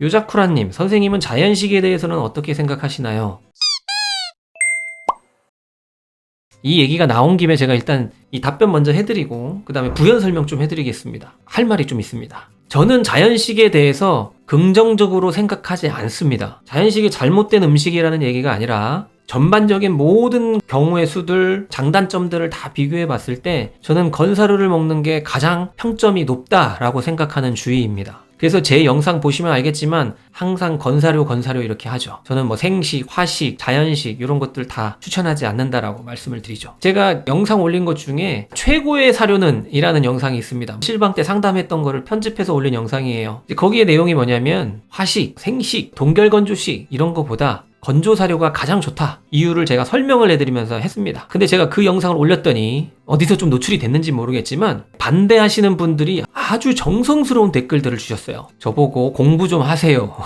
요자쿠라님, 선생님은 자연식에 대해서는 어떻게 생각하시나요? 이 얘기가 나온 김에 제가 일단 이 답변 먼저 해드리고 그 다음에 부연 설명 좀 해드리겠습니다. 할 말이 좀 있습니다. 저는 자연식에 대해서 긍정적으로 생각하지 않습니다. 자연식이 잘못된 음식이라는 얘기가 아니라 전반적인 모든 경우의 수들, 장단점들을 다 비교해 봤을 때 저는 건사료를 먹는 게 가장 평점이 높다라고 생각하는 주의입니다. 그래서 제 영상 보시면 알겠지만 항상 건사료 이렇게 하죠. 저는 뭐 생식, 화식, 자연식 이런 것들 다 추천하지 않는다라고 말씀을 드리죠. 제가 영상 올린 것 중에 최고의 사료는 이라는 영상이 있습니다. 실방 때 상담했던 거를 편집해서 올린 영상이에요. 거기에 내용이 뭐냐면 화식, 생식, 동결건조식 이런 거보다 건조 사료가 가장 좋다. 이유를 제가 설명을 해드리면서 했습니다. 근데 제가 그 영상을 올렸더니 어디서 좀 노출이 됐는지 모르겠지만 반대하시는 분들이 아주 정성스러운 댓글들을 주셨어요. 저보고 공부 좀 하세요.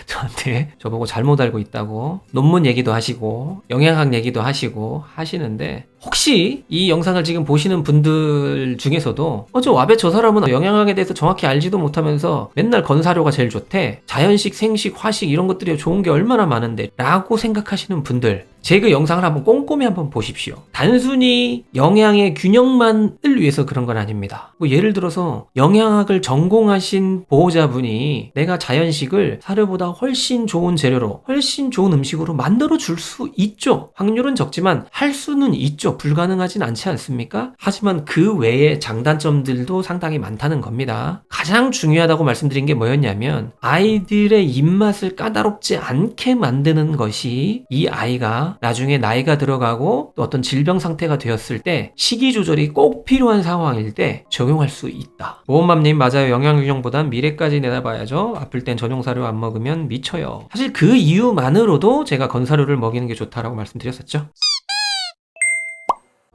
저한테 저보고 잘못 알고 있다고 논문 얘기도 하시고 영양학 얘기도 하시고 하시는데 혹시 이 영상을 지금 보시는 분들 중에서도 저 와베 저 사람은 영양학에 대해서 정확히 알지도 못하면서 맨날 건사료가 제일 좋대, 자연식, 생식, 화식 이런 것들이 좋은 게 얼마나 많은데 라고 생각하시는 분들, 제 그 영상을 한번 꼼꼼히 한번 보십시오. 단순히 영양의 균형만을 위해서 그런 건 아닙니다. 뭐 예를 들어서 영양학을 전공하신 보호자분이 내가 자연식을 사료보다 훨씬 좋은 재료로 훨씬 좋은 음식으로 만들어 줄 수 있죠. 확률은 적지만 할 수는 있죠. 불가능하진 않지 않습니까? 하지만 그 외에 장단점들도 상당히 많다는 겁니다. 가장 중요하다고 말씀드린 게 뭐였냐면 아이들의 입맛을 까다롭지 않게 만드는 것이 이 아이가 나중에 나이가 들어가고 또 어떤 질병 상태가 되었을 때 식이 조절이 꼭 필요한 상황일 때 적용할 수 있다. 보험맘님 맞아요. 영양균형보단 미래까지 내다봐야죠. 아플 땐 전용 사료 안 먹으면 미쳐요. 사실 그 이유만으로도 제가 건사료를 먹이는 게 좋다라고 말씀드렸었죠.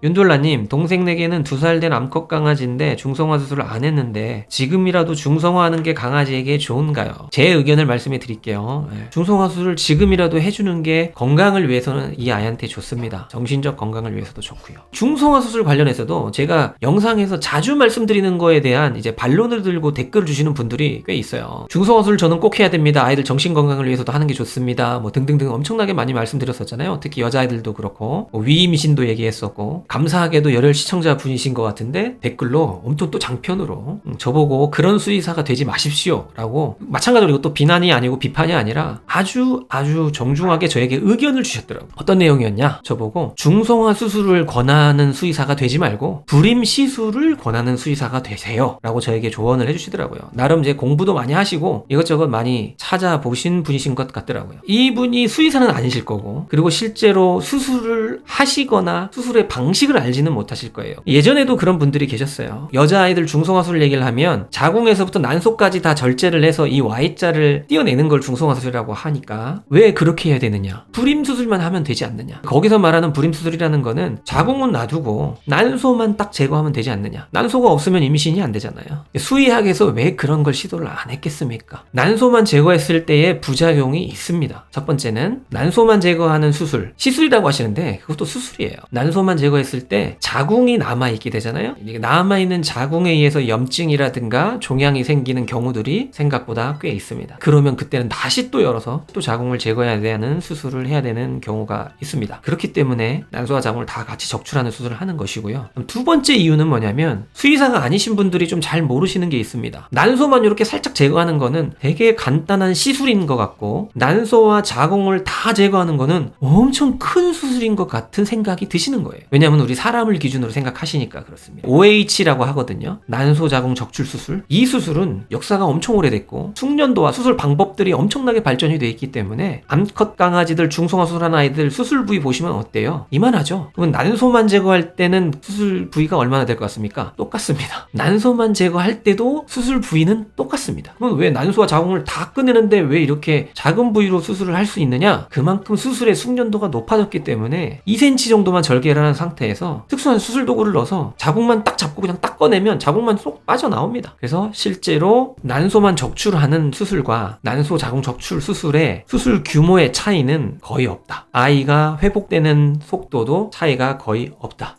윤돌라님, 동생에게는 2살 된 암컷 강아지인데 중성화 수술을 안 했는데 지금이라도 중성화하는 게 강아지에게 좋은가요? 제 의견을 말씀해 드릴게요. 중성화 수술을 지금이라도 해주는 게 건강을 위해서는 이 아이한테 좋습니다. 정신적 건강을 위해서도 좋고요. 중성화 수술 관련해서도 제가 영상에서 자주 말씀드리는 거에 대한 이제 반론을 들고 댓글을 주시는 분들이 꽤 있어요. 중성화 수술 저는 꼭 해야 됩니다. 아이들 정신 건강을 위해서도 하는 게 좋습니다. 뭐 등등등 엄청나게 많이 말씀드렸었잖아요. 특히 여자아이들도 그렇고 위임신도 얘기했었고, 감사하게도 열혈 시청자 분이신 것 같은데 댓글로 엄청 또 장편으로 저보고 그런 수의사가 되지 마십시오 라고, 마찬가지로 이것도 비난이 아니고 비판이 아니라 아주 정중하게 저에게 의견을 주셨더라고요. 어떤 내용이었냐, 저보고 중성화 수술을 권하는 수의사가 되지 말고 불임 시술을 권하는 수의사가 되세요 라고 저에게 조언을 해주시더라고요. 나름 이제 공부도 많이 하시고 이것저것 많이 찾아보신 분이신 것 같더라고요. 이분이 수의사는 아니실 거고, 그리고 실제로 수술을 하시거나 수술의 방식을 알지는 못하실 거예요. 예전에도 그런 분들이 계셨어요. 여자아이들 중성화술 얘기를 하면 자궁에서부터 난소까지 다 절제를 해서 이 Y자를 띄어내는 걸 중성화술이라고 하니까 왜 그렇게 해야 되느냐, 불임수술만 하면 되지 않느냐. 거기서 말하는 불임수술이라는 거는 자궁은 놔두고 난소만 딱 제거하면 되지 않느냐. 난소가 없으면 임신이 안 되잖아요. 수의학에서 왜 그런 걸 시도를 안 했겠습니까? 난소만 제거했을 때의 부작용이 있습니다. 첫 번째는 난소만 제거하는 수술, 시술이라고 하시는데 그것도 수술이에요. 난소만 제거했을 때 자궁이 남아있게 되잖아요. 이게 남아있는 자궁에 의해서 염증이라든가 종양이 생기는 경우들이 생각보다 꽤 있습니다. 그러면 그때는 다시 또 열어서 또 자궁을 제거해야 되는 수술을 해야 되는 경우가 있습니다. 그렇기 때문에 난소와 자궁을 다 같이 적출하는 수술을 하는 것이고요. 두 번째 이유는 뭐냐면 수의사가 아니신 분들이 좀 잘 모르시는 게 있습니다. 난소만 이렇게 살짝 제거하는 거는 되게 간단한 시술인 것 같고, 난소와 자궁을 다 제거하는 거는 엄청 큰 수술인 것 같은 생각이 드시는 거예요. 왜냐하면 우리 사람을 기준으로 생각하시니까 그렇습니다. OH라고 하거든요. 난소 자궁 적출 수술. 이 수술은 역사가 엄청 오래됐고 숙련도와 수술 방법들이 엄청나게 발전이 돼 있기 때문에 암컷 강아지들 중성화 수술하는 아이들 수술 부위 보시면 어때요? 이만하죠? 그러면 난소만 제거할 때는 수술 부위가 얼마나 될 것 같습니까? 똑같습니다. 난소만 제거할 때도 수술 부위는 똑같습니다. 그럼 왜 난소와 자궁을 다 꺼내는데 왜 이렇게 작은 부위로 수술을 할 수 있느냐? 그만큼 수술의 숙련도가 높아졌기 때문에 2cm 정도만 절개를 하는 상태에서 특수한 수술 도구를 넣어서 자궁만 딱 잡고 그냥 딱 꺼내면 자궁만 쏙 빠져나옵니다. 그래서 실제로 난소만 적출하는 수술과 난소 자궁 적출 수술의 수술 규모의 차이는 거의 없다. 아이가 회복되는 속도도 차이가 거의 없다.